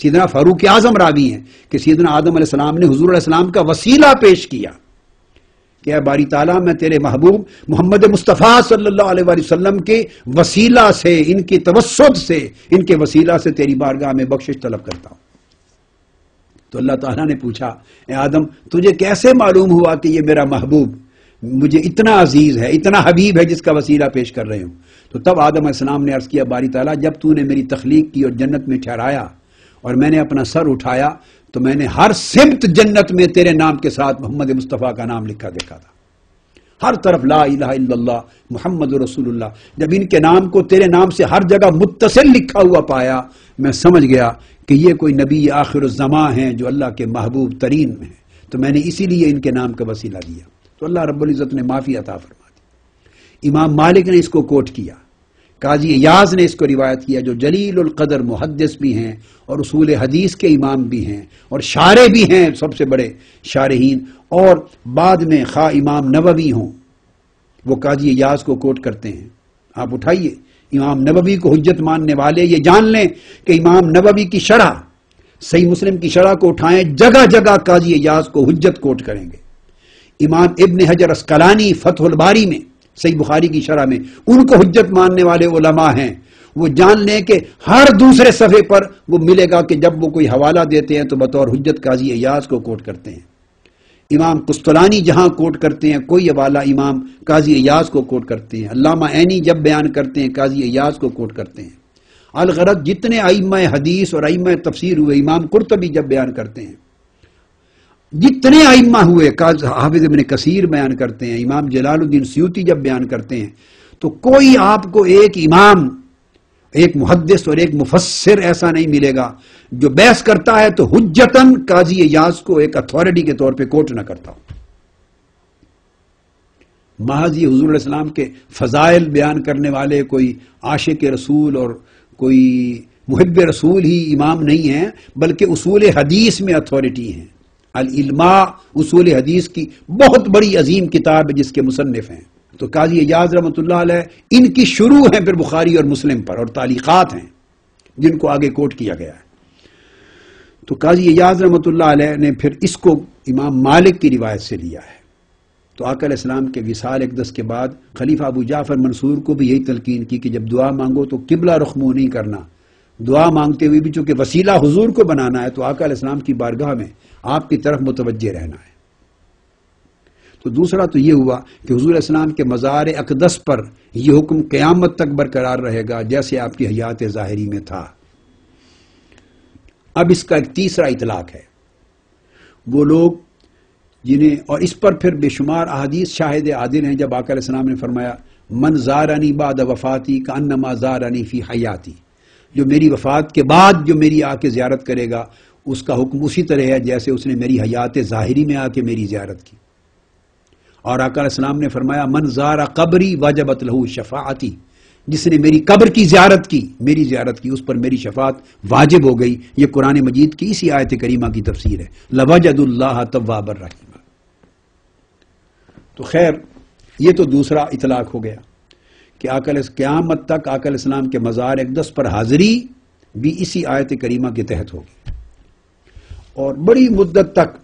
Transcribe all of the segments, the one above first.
سیدنا فاروق اعظم راوی ہیں کہ سیدنا آدم علیہ السلام نے حضور علیہ السلام کا وسیلہ پیش کیا کہ اے باری تعالیٰ میں تیرے محبوب محمد مصطفیٰ صلی اللہ علیہ وآلہ وسلم کے وسیلہ سے، ان کے توسط سے، ان کے وسیلہ سے تیری بارگاہ میں بخشش طلب کرتا ہوں۔ تو اللہ تعالیٰ نے پوچھا اے آدم تجھے کیسے معلوم ہوا کہ یہ میرا محبوب مجھے اتنا عزیز ہے، اتنا حبیب ہے جس کا وسیلہ پیش کر رہے ہوں؟ تو تب آدم علیہ السلام نے عرض کیا باری تعالیٰ جب تو نے میری تخلیق کی اور جنت میں ٹھہرایا اور میں نے اپنا سر اٹھایا تو میں نے ہر سمت جنت میں تیرے نام کے ساتھ محمد مصطفیٰ کا نام لکھا دیکھا تھا، ہر طرف لا الہ الا اللہ محمد رسول اللہ۔ جب ان کے نام کو تیرے نام سے ہر جگہ متصل لکھا ہوا پایا میں سمجھ گیا کہ یہ کوئی نبی آخر الزمان ہیں جو اللہ کے محبوب ترین میں ہیں، تو میں نے اسی لیے ان کے نام کا وسیلہ دیا۔ تو اللہ رب العزت نے معافی عطا فرما دی۔ امام مالک نے اس کو کوٹ کیا، قاضی ایاز نے اس کو روایت کیا جو جلیل القدر محدث بھی ہیں اور اصول حدیث کے امام بھی ہیں اور شارح بھی ہیں، سب سے بڑے شارحین، اور بعد میں خواہ امام نووی ہوں وہ قاضی ایاز کو کوٹ کرتے ہیں۔ آپ اٹھائیے امام نووی کو حجت ماننے والے یہ جان لیں کہ امام نووی کی شرح، صحیح مسلم کی شرح کو اٹھائیں، جگہ جگہ قاضی ایاز کو حجت کوٹ کریں گے۔ امام ابن حجر اسقلانی فتح الباری میں، صحیح بخاری کی شرح میں، ان کو حجت ماننے والے علماء ہیں، وہ جان لیں کہ ہر دوسرے صفحے پر وہ ملے گا کہ جب وہ کوئی حوالہ دیتے ہیں تو بطور حجت قاضی ایاز کو کوٹ کرتے ہیں۔ امام قسطلانی جہاں کوٹ کرتے ہیں کوئی حوالہ امام قاضی ایاز کو کوٹ کرتے ہیں، علامہ عینی جب بیان کرتے ہیں قاضی ایاز کو کوٹ کرتے ہیں۔ الغرض جتنے ائمہ حدیث اور ائمہ تفسیر ہوئے، امام قرطبی جب بیان کرتے ہیں، جتنے ائمہ ہوئے، حافظ ابن کثیر بیان کرتے ہیں، امام جلال الدین سیوطی جب بیان کرتے ہیں، تو کوئی آپ کو ایک امام، ایک محدث اور ایک مفسر ایسا نہیں ملے گا جو بحث کرتا ہے تو حجتاً قاضی ایاز کو ایک اتھارٹی کے طور پہ کوٹ نہ کرتا ہو۔ محض یہ حضور علیہ السلام کے فضائل بیان کرنے والے کوئی عاشق رسول اور کوئی محب رسول ہی امام نہیں ہیں، بلکہ اصول حدیث میں اتھارٹی ہیں۔ العلماء اصول حدیث کی بہت بڑی عظیم کتاب ہے جس کے مصنف ہیں۔ تو قاضی ایاز رحمۃ اللہ علیہ ان کی شروع ہیں پھر بخاری اور مسلم پر، اور تعلیقات ہیں جن کو آگے کوٹ کیا گیا ہے۔ تو قاضی ایاز رحمۃ اللہ علیہ نے پھر اس کو امام مالک کی روایت سے لیا ہے۔ تو آقا علیہ السلام کے وصال اقدس کے بعد خلیفہ ابو جعفر منصور کو بھی یہی تلقین کی کہ جب دعا مانگو تو قبلہ رخ منہ نہیں کرنا، دعا مانگتے ہوئے بھی چونکہ وسیلہ حضور کو بنانا ہے تو آقا علیہ السلام کی بارگاہ میں آپ کی طرف متوجہ رہنا ہے۔ تو دوسرا تو یہ ہوا کہ حضور علیہ السلام کے مزار اقدس پر یہ حکم قیامت تک برقرار رہے گا جیسے آپ کی حیات ظاہری میں تھا۔ اب اس کا ایک تیسرا اطلاق ہے، وہ لوگ جنہیں، اور اس پر پھر بے شمار احادیث شاہد عادل ہیں، جب آقا علیہ السلام نے فرمایا من زارنی بعد وفاتی کانما زارنی فی حیاتی، جو میری وفات کے بعد جو میری آ کے زیارت کرے گا اس کا حکم اسی طرح ہے جیسے اس نے میری حیات ظاہری میں آ کے میری زیارت کی۔ اور آقا علیہ السلام نے فرمایا من زار قبری وجبت لہ شفاعتی، جس نے میری قبر کی زیارت کی، میری زیارت کی، اس پر میری شفاعت واجب ہو گئی۔ یہ قرآن مجید کی اسی آیت کریمہ کی تفسیر ہے، لوجد اللہ توابا الرحیم۔ تو خیر یہ تو دوسرا اطلاق ہو گیا کہ قیامت تک آقا علیہ السلام کے مزار اقدس پر حاضری بھی اسی آیت کریمہ کے تحت ہوگی، اور بڑی مدت تک،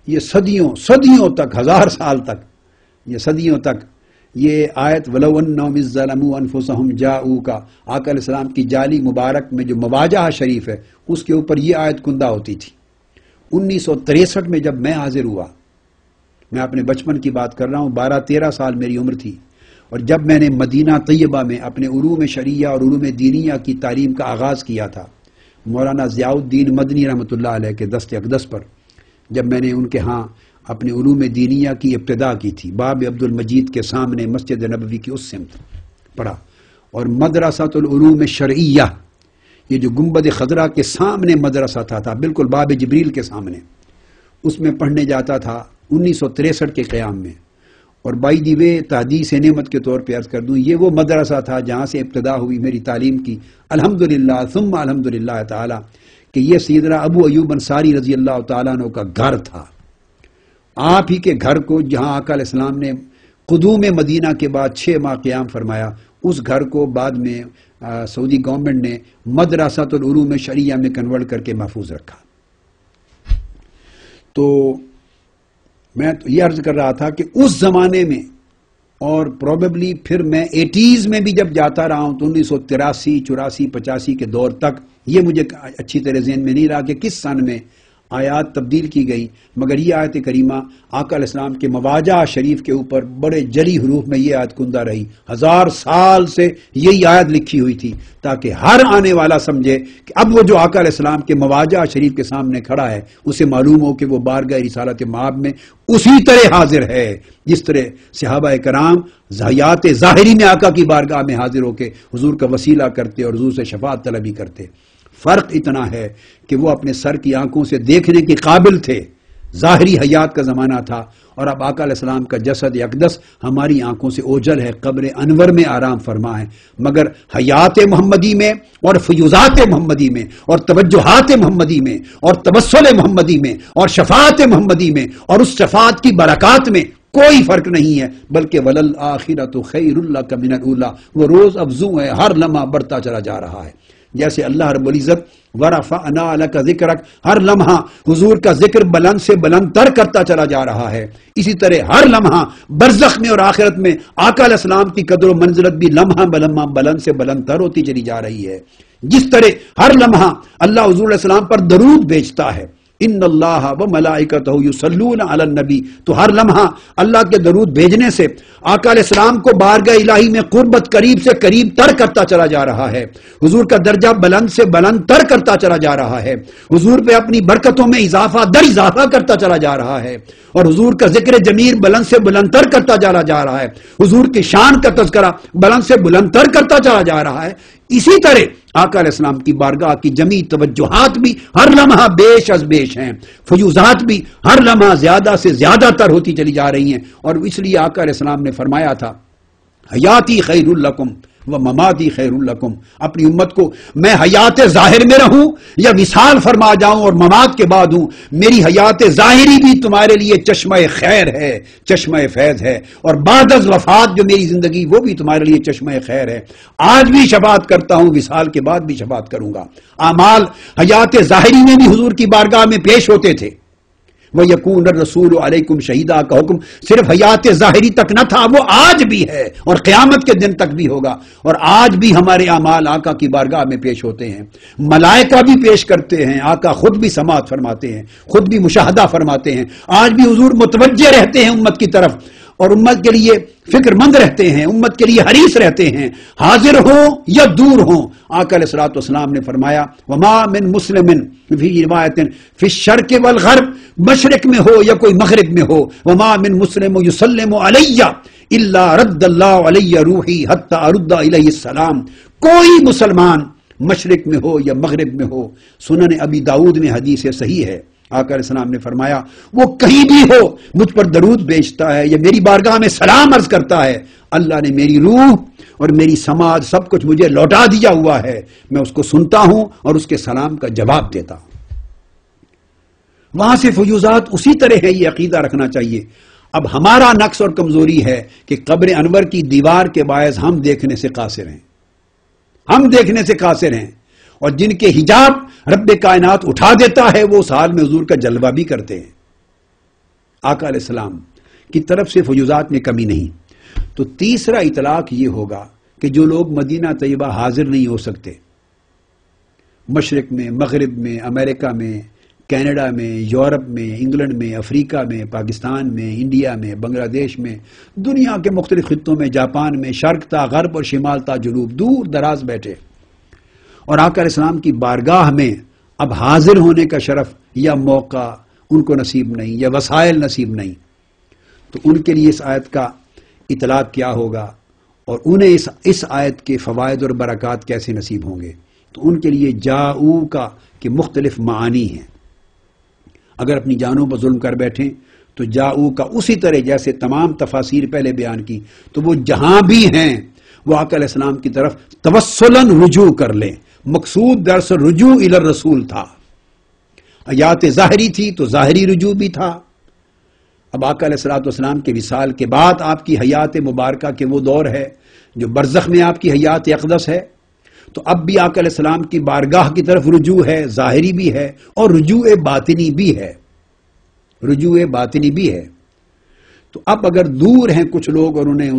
یہ صدیوں تک، 1000 سال تک، یہ صدیوں تک یہ آیت وَلَوْ أَنَّهُمْ إِذ ظَّلَمُوا أَنفُسَهُمْ جَاءُوكَ، آقا علیہ السلام کی جالی مبارک میں جو مواجہ شریف ہے اس کے اوپر یہ آیت کندہ ہوتی تھی۔ 1963 میں جب میں حاضر ہوا، میں اپنے بچپن کی بات کر رہا ہوں، 12-13 سال میری عمر تھی، اور جب میں نے مدینہ طیبہ میں اپنے علوم شرعیہ اور علوم دینیہ کی تعلیم کا آغاز کیا تھا مولانا ضیاء الدین مدنی رحمۃ اللہ علیہ کے دست اقدس پر، جب میں نے ان کے ہاں اپنے علوم دینیہ کی ابتدا کی تھی، باب عبد المجید کے سامنے مسجد نبوی کی اس سمت پڑھا، اور مدرسۃ العلوم شرعیہ، یہ جو گنبد خضرا کے سامنے مدرسہ تھا بالکل باب جبریل کے سامنے، اس میں پڑھنے جاتا تھا 1963 کے قیام میں۔ اور بائی دی وے تحدیث نعمت کے طور پہ عرض کر دوں، یہ وہ مدرسہ تھا جہاں سے ابتدا ہوئی میری تعلیم کی، الحمدللہ ثم الحمدللہ تعالی، کہ یہ سیدنا ابو ایوب انصاری رضی اللہ تعالیٰ عنہ کا گھر تھا۔ آپ ہی کے گھر کو جہاں آقا علیہ السلام نے قدوم مدینہ کے بعد 6 ماہ قیام فرمایا، اس گھر کو بعد میں سعودی گورنمنٹ نے مدرسۃ العلوم شریعہ میں کنورٹ کر کے محفوظ رکھا۔ تو میں تو یہ عرض کر رہا تھا کہ اس زمانے میں، اور پروبیبلی پھر میں 80s میں بھی جب جاتا رہا ہوں تو 1983 84 85 کے دور تک یہ مجھے اچھی طرح ذہن میں نہیں رہا کہ کس سن میں آیات تبدیل کی گئی، مگر یہ آیت کریمہ آقا علیہ السلام کے مواجہ شریف کے اوپر بڑے جلی حروف میں یہ آیت کندہ رہی۔ 1000 سال سے یہی آیت لکھی ہوئی تھی تاکہ ہر آنے والا سمجھے کہ اب وہ جو آقا علیہ السلام کے مواجہ شریف کے سامنے کھڑا ہے اسے معلوم ہو کہ وہ بارگاہ رسالت مآب میں اسی طرح حاضر ہے جس طرح صحابہ کرام حیات ظاہری میں آقا کی بارگاہ میں حاضر ہو کے حضور کا وسیلہ کرتے اور حضور سے شفاعت طلبی کرتے۔ فرق اتنا ہے کہ وہ اپنے سر کی آنکھوں سے دیکھنے کے قابل تھے، ظاہری حیات کا زمانہ تھا، اور اب آقا علیہ السلام کا جسد اقدس ہماری آنکھوں سے اوجھل ہے، قبر انور میں آرام فرما ہے، مگر حیات محمدی میں اور فیوزات محمدی میں اور توجہات محمدی میں اور تبسل محمدی میں اور شفاعت محمدی میں اور اس شفاعت کی برکات میں کوئی فرق نہیں ہے، بلکہ وَلَلْآخِرَةُ خَيْرٌ لَكَ مِنَ الْأُولَىٰ، وہ روز افزوں ہے، ہر لمحہ بڑھتا چلا جا رہا ہے۔ جیسے اللہ رب العزت وَرَفَعْنَا لَكَ ذِكْرَكَ ہر لمحہ حضور کا ذکر بلند سے بلند تر کرتا چلا جا رہا ہے، اسی طرح ہر لمحہ برزخ میں اور آخرت میں آقا علیہ السلام کی قدر و منزلت بھی لمحہ بلمحہ بلند سے بلند تر ہوتی چلی جا رہی ہے۔ جس طرح ہر لمحہ اللہ حضور علیہ السلام پر درود بھیجتا ہے، ان اللہ و ملائکتہ یصلون علی النبی، تو ہر لمحہ اللہ کے درود بھیجنے سے آقا علیہ السلام کو بارگاہ الہی میں قربت قریب سے قریب تر کرتا چلا جا رہا ہے، حضور کا درجہ بلند سے بلند تر کرتا چلا جا رہا ہے، حضور پہ اپنی برکتوں میں اضافہ در اضافہ کرتا چلا جا رہا ہے، اور حضور کا ذکر جمیل بلند سے بلند تر کرتا چلا جا رہا ہے، حضور کی شان کا تذکرہ بلند سے بلند تر کرتا چلا جا رہا ہے۔ اسی طرح آقا علیہ السلام کی بارگاہ کی جمی توجہات بھی ہر لمحہ بیش از بیش ہیں، فیوزات بھی ہر لمحہ زیادہ سے زیادہ تر ہوتی چلی جا رہی ہیں، اور اس لیے آقا علیہ السلام نے فرمایا تھا حیاتی خیر لکم و مماتی خیر لکم، اپنی امت کو میں حیات ظاہر میں رہوں یا وصال فرما جاؤں اور ممات کے بعد ہوں، میری حیات ظاہری بھی تمہارے لیے چشمہ خیر ہے، چشمہ فیض ہے، اور بعد از وفات جو میری زندگی وہ بھی تمہارے لیے چشمہ خیر ہے۔ آج بھی شفاعت کرتا ہوں، وصال کے بعد بھی شفاعت کروں گا۔ اعمال حیات ظاہری میں بھی حضور کی بارگاہ میں پیش ہوتے تھے۔ وَيَكُونَ الرَّسُولُ عَلَيْكُمْ شَهِيدًا کا حکم صرف حیات ظاہری تک نہ تھا، وہ آج بھی ہے اور قیامت کے دن تک بھی ہوگا، اور آج بھی ہمارے اعمال آقا کی بارگاہ میں پیش ہوتے ہیں، ملائکہ بھی پیش کرتے ہیں، آقا خود بھی سماعت فرماتے ہیں، خود بھی مشاہدہ فرماتے ہیں، آج بھی حضور متوجہ رہتے ہیں امت کی طرف، اور امت کے لیے فکر مند رہتے ہیں، امت کے لیے حریص رہتے ہیں، حاضر ہوں یا دور ہوں۔ آقا علیہ الصلوۃ والسلام نے فرمایا وما من مسلم فی روایت فی الشرق والغرب، مشرق میں ہو یا کوئی مغرب میں ہو، وما من مسلم یسلم علی الا رد اللہ علی روحی حتی ارد الیہ السلام، کوئی مسلمان مشرق میں ہو یا مغرب میں ہو، سنن ابی داؤد میں حدیث صحیح ہے، آقا علیہ السلام نے فرمایا وہ کہیں بھی ہو مجھ پر درود بھیجتا ہے یا میری بارگاہ میں سلام عرض کرتا ہے، اللہ نے میری روح اور میری سماعت سب کچھ مجھے لوٹا دیا ہوا ہے، میں اس کو سنتا ہوں اور اس کے سلام کا جواب دیتا ہوں۔ وہاں سے فیوزات اسی طرح ہے، یہ عقیدہ رکھنا چاہیے۔ اب ہمارا نقص اور کمزوری ہے کہ قبر انور کی دیوار کے باعث ہم دیکھنے سے قاصر ہیں، ہم دیکھنے سے قاصر ہیں، اور جن کے حجاب رب کائنات اٹھا دیتا ہے وہ اس حال میں حضور کا جلوہ بھی کرتے ہیں۔ آقا علیہ السلام کی طرف سے فیوزات میں کمی نہیں۔ تو تیسرا اطلاق یہ ہوگا کہ جو لوگ مدینہ طیبہ حاضر نہیں ہو سکتے، مشرق میں، مغرب میں، امریکہ میں، کینیڈا میں، یورپ میں، انگلینڈ میں، افریقہ میں، پاکستان میں، انڈیا میں، بنگلہ دیش میں، دنیا کے مختلف خطوں میں، جاپان میں، شرق تا غرب اور شمال تا جنوب، دور دراز بیٹھے، اور آقا علیہ السلام کی بارگاہ میں اب حاضر ہونے کا شرف یا موقع ان کو نصیب نہیں یا وسائل نصیب نہیں، تو ان کے لیے اس آیت کا اطلاق کیا ہوگا اور انہیں اس آیت کے فوائد اور برکات کیسے نصیب ہوں گے؟ تو ان کے لیے جاؤ کا کہ مختلف معانی ہیں۔ اگر اپنی جانوں پر ظلم کر بیٹھیں تو جاؤ کا اسی طرح جیسے تمام تفاسیر پہلے بیان کی، تو وہ جہاں بھی ہیں وہ آقا علیہ السلام کی طرف توسلاً رجوع کر لیں۔ مقصود دراصل رجوع الی الرسول تھا، حیات ظاہری تھی تو ظاہری رجوع بھی تھا۔ اب آقا علیہ الصلوۃ والسلام کے وصال کے بعد آپ کی حیات مبارکہ کے وہ دور ہے جو برزخ میں آپ کی حیات اقدس ہے، تو اب بھی آقا علیہ السلام کی بارگاہ کی طرف رجوع ہے، ظاہری بھی ہے اور رجوع باطنی بھی ہے، رجوع باطنی بھی ہے۔ تو اب اگر دور ہیں کچھ لوگ اور انہیں